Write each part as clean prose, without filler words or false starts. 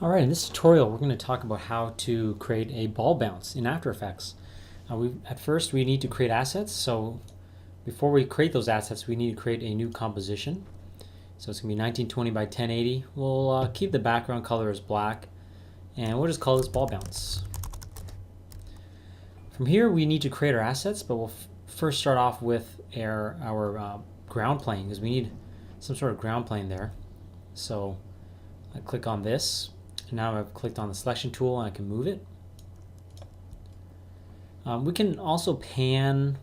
Alright, in this tutorial we're going to talk about how to create a ball bounce in After Effects. At first we need to create assets, so before we create those assets we need to create a new composition. So it's going to be 1920 by 1080. We'll keep the background color as black and we'll just call this ball bounce. From here we need to create our assets, but we'll first start off with our ground plane because we need some sort of ground plane there. So I click on this. Now I've clicked on the selection tool and I can move it. We can also pan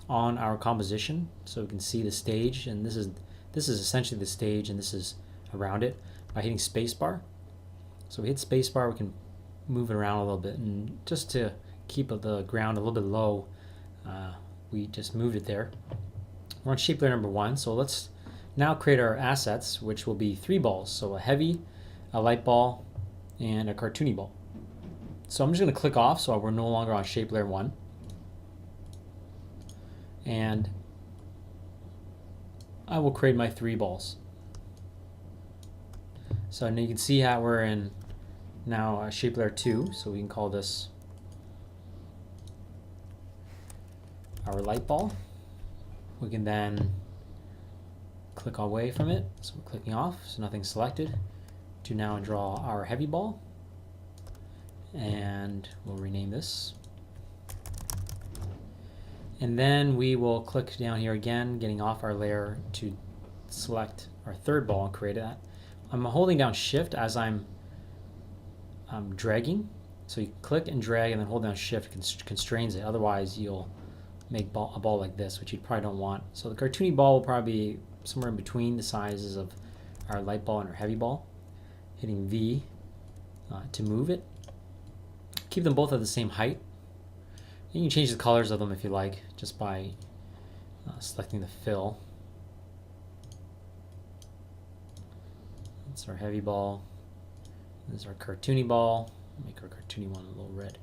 on our composition so we can see the stage, and this is essentially the stage and this is around it by hitting spacebar. So we hit spacebar, we can move it around a little bit, and just to keep the ground a little bit low, we just moved it there. We're on shape layer number 1, so let's now create our assets, which will be 3 balls. So a heavy, a light ball, and a cartoony ball. So I'm just going to click off so we're no longer on shape layer 1. And I will create my 3 balls. So now you can see how we're in now shape layer 2. So we can call this our light ball. We can then click away from it. So we're clicking off, so nothing's selected. To now draw our heavy ball, and we'll rename this, and then we will click down here again, getting off our layer to select our 3rd ball and create that. I'm holding down shift as I'm dragging, so you click and drag and then hold down shift constrains it, otherwise you'll make a ball like this, which you probably don't want. So the cartoony ball will probably be somewhere in between the sizes of our light ball and our heavy ball. Hitting V to move it. Keep them both at the same height. You can change the colors of them if you like, just by selecting the fill. That's our heavy ball. This is our cartoony ball. Make our cartoony one a little red.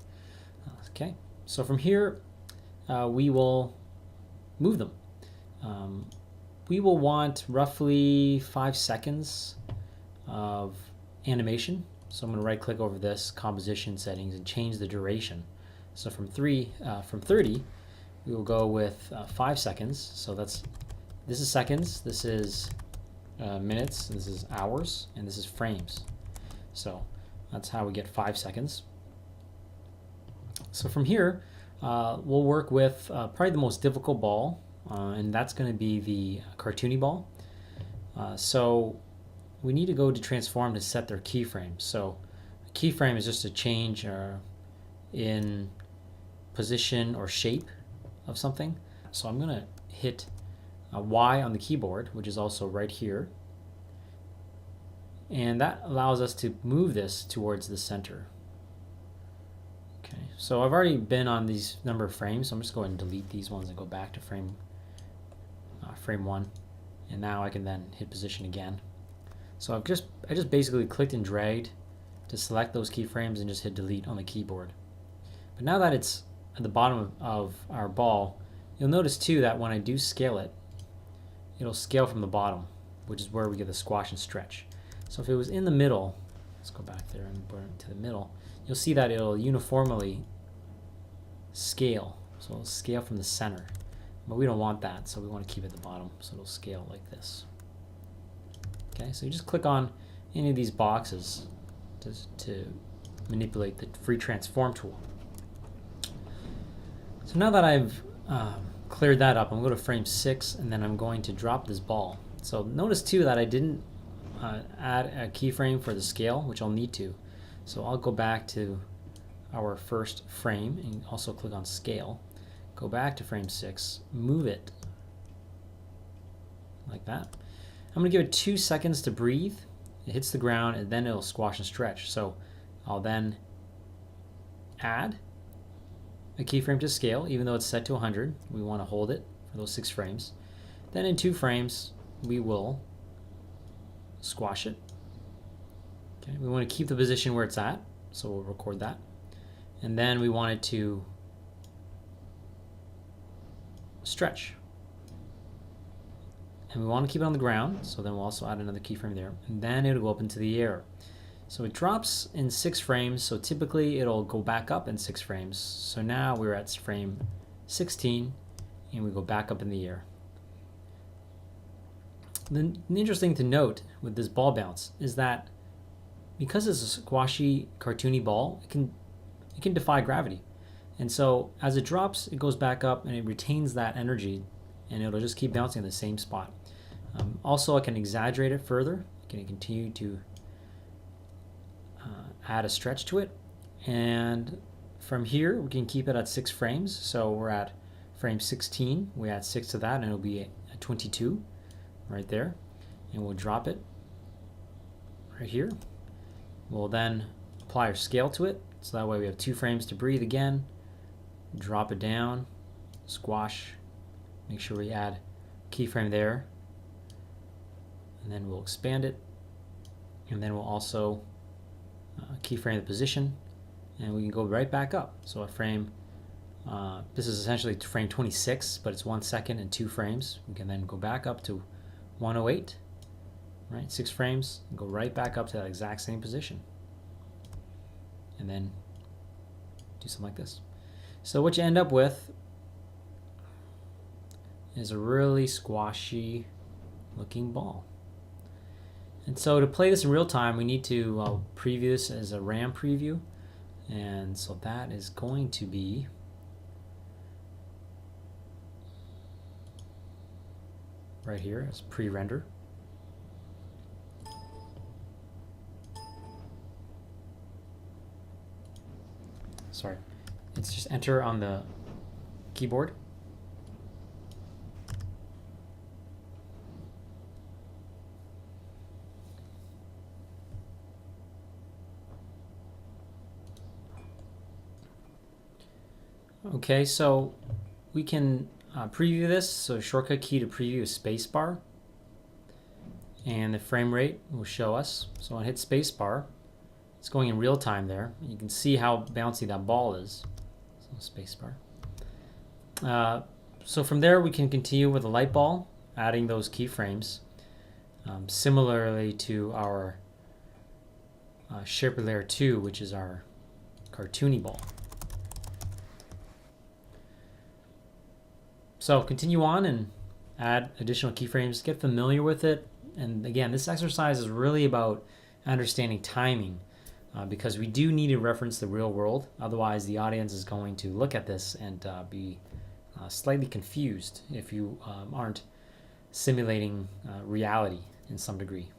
Okay, so from here we will move them. We will want roughly 5 seconds of animation. So I'm going to right click over this composition settings and change the duration. So from 30 we will go with 5 seconds. So this is seconds, this is minutes, this is hours, and this is frames. So that's how we get 5 seconds. So from here we'll work with probably the most difficult ball, and that's going to be the cartoony ball. So we need to go to transform to set their keyframe. So a keyframe is just a change in position or shape of something. So I'm going to hit Y on the keyboard, which is also right here. And that allows us to move this towards the center. Okay, so I've already been on these number of frames, so I'm just going to delete these ones and go back to frame 1. And now I can then hit position again. So I just basically clicked and dragged to select those keyframes and just hit delete on the keyboard. But now that it's at the bottom of our ball, you'll notice too that when I do scale it, it'll scale from the bottom, which is where we get the squash and stretch. So if it was in the middle, let's go back there and burn it to the middle, you'll see that it'll uniformly scale. So it'll scale from the center. But we don't want that, so we want to keep it at the bottom, so it'll scale like this. Okay, so you just click on any of these boxes to manipulate the free transform tool. So now that I've cleared that up, I'm going to go to frame 6 and then I'm going to drop this ball. So notice too that I didn't add a keyframe for the scale, which I'll need to. So I'll go back to our first frame and also click on scale. Go back to frame 6, move it like that. I'm going to give it 2 seconds to breathe. It hits the ground and then it'll squash and stretch. So I'll then add a keyframe to scale, even though it's set to 100. We want to hold it for those 6 frames. Then in 2 frames, we will squash it. Okay, we want to keep the position where it's at, so we'll record that. And then we want it to stretch. And we want to keep it on the ground, so then we'll also add another keyframe there. And then it'll go up into the air. So it drops in 6 frames, so typically it'll go back up in 6 frames. So now we're at frame 16, and we go back up in the air. The interesting to note with this ball bounce is that because it's a squashy, cartoony ball, it can defy gravity. And so as it drops, it goes back up and it retains that energy, and it'll just keep bouncing in the same spot. Also, I can exaggerate it further. I can continue to add a stretch to it. And from here, we can keep it at 6 frames. So we're at frame 16. We add 6 to that, and it'll be at 22 right there. And we'll drop it right here. We'll then apply our scale to it. So that way we have 2 frames to breathe again. Drop it down, squash, make sure we add keyframe there, and then we'll expand it, and then we'll also keyframe the position, and we can go right back up. So a frame, this is essentially frame 26, but it's 1 second and 2 frames. We can then go back up to 108, right? 6 frames, and go right back up to that exact same position, and then do something like this. So what you end up with is a really squashy looking ball. And so to play this in real time, we need to preview this as a RAM preview. And so that is going to be right here as pre-render. Sorry. It's just enter on the keyboard. Okay, so we can preview this. So shortcut key to preview is spacebar, and the frame rate will show us. So I'll hit spacebar. It's going in real time there. You can see how bouncy that ball is. So spacebar. So from there we can continue with the light ball, adding those keyframes, similarly to our Shaper Layer 2, which is our cartoony ball. So continue on and add additional keyframes, get familiar with it. And again, this exercise is really about understanding timing, because we do need to reference the real world. Otherwise, the audience is going to look at this and be slightly confused if you aren't simulating reality in some degree.